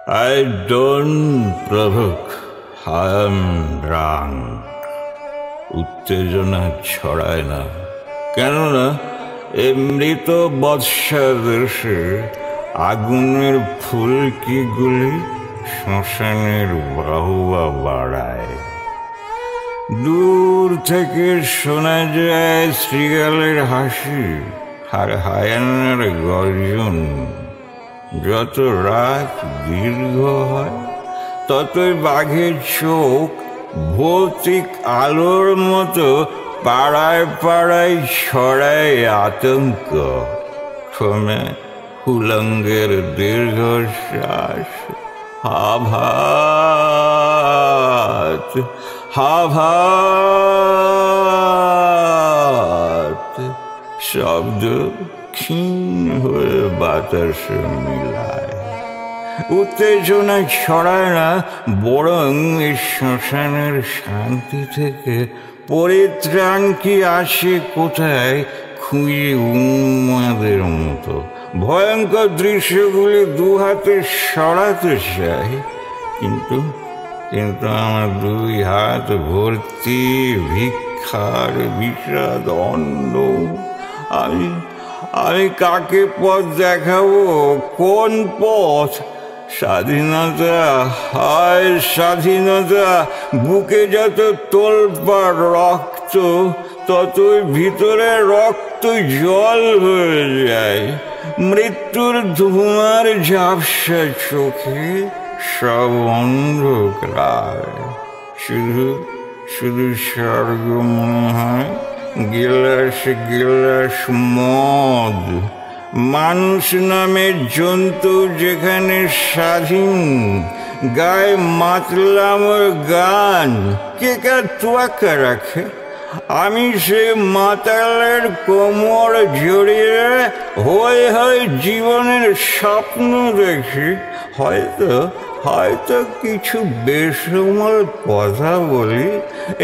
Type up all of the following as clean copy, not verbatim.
I don't provoke, I am drunk. উত্তেজনা ছড়ায় না, কেননা এমৃত বৎসা দেশে আগুনের ফুলকিগুলি শ্মশানের বাহুবা বাড়ায়। দূর থেকে শোনা যায় শ্রীগালের হাসি আর হায়ানার গর্জন। যত রাত দীর্ঘ হয় ততই বাঘের চোখ ভৌতিক আলোর মতো পাড়ায় পাড়ায় ছড়ায় আতঙ্ক। ক্রমে হুলঙ্গের দীর্ঘশ্বাস, হাভাত হাভাত শব্দ ক্ষীণ হয়ে বাতাসে মিলায়। উত্তেজনা ছড়ায় না, বরং এই শ্মশানের শান্তি থেকে পরিত্রাণ কি আসে কোথায় খুঁজে উন্মাদের মতো। ভয়ঙ্কর দৃশ্যগুলি দুহাতে সরাতে চাই, কিন্তু আমার দুই হাত ভর্তি ভিক্ষার বিষাদ অন্ন। আমি কাকে পথ দেখাবো? কোন পথ? স্বাধীনতা, হায় স্বাধীনতা! বুকে যত তোলপাড় রক্ত, ততই ভিতরে রক্ত জল হয়ে যায়। মৃত্যুর ধোঁয়ার ঝাপসা চোখে সব অন্ধকার। শুধু স্বর্গ মনে হয়, গিলাস গিলাস মদ। মানুষ নামের জন্তু যেখানে স্বাধীন, গায়ে মাতলাম গান। কে কার তোয়াক্কা রাখে? আমি সে মাতালের কোমর জড়িয়ে হয়ে জীবনের স্বপ্ন দেখি। হয়তো কিছু বেসুমাল কথা বলি।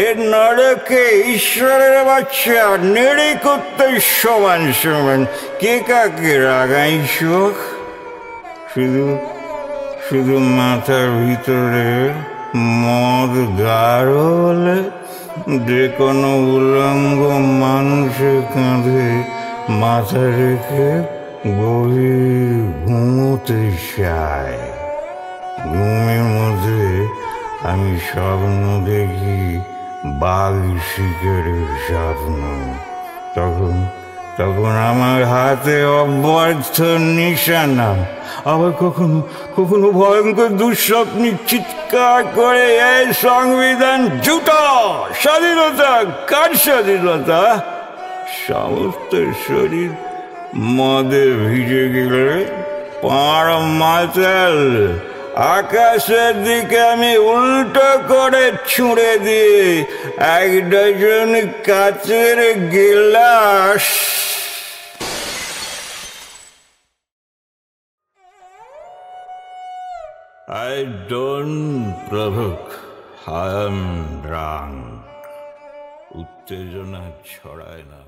এর নরকে ঈশ্বরের বাচ্চা নেড়ে করতে সমান সমান। কে কাকে রাগাই চোখ? শুধু মাথার ভিতরে মদ গাঢ় হলে যে কোনো উলঙ্গ মানুষের কাঁধে মাথা রেখে গভীর ঘুমোতে চায়। ঘুমের মধ্যে আমি স্বপ্ন দেখি বাঘ শিকারের স্বপ্ন। তখন আমার হাতে অব্যর্থ নিশানা। আবার কখনো ভয়ঙ্কর দুঃস্বপ্নে চিৎকার করে, এই সংবিধান জুটা! স্বাধীনতা! কার স্বাধীনতা? সমস্ত শরীর মদে ভিজে গেলে পাড় মাতাল। আকাশের দিকে আমি উল্টো করে ছুঁড়ে দিয়ে এক ডজন কাচের গিলাস। I don't provoke, I am drunk. উত্তেজনা ছড়ায় না।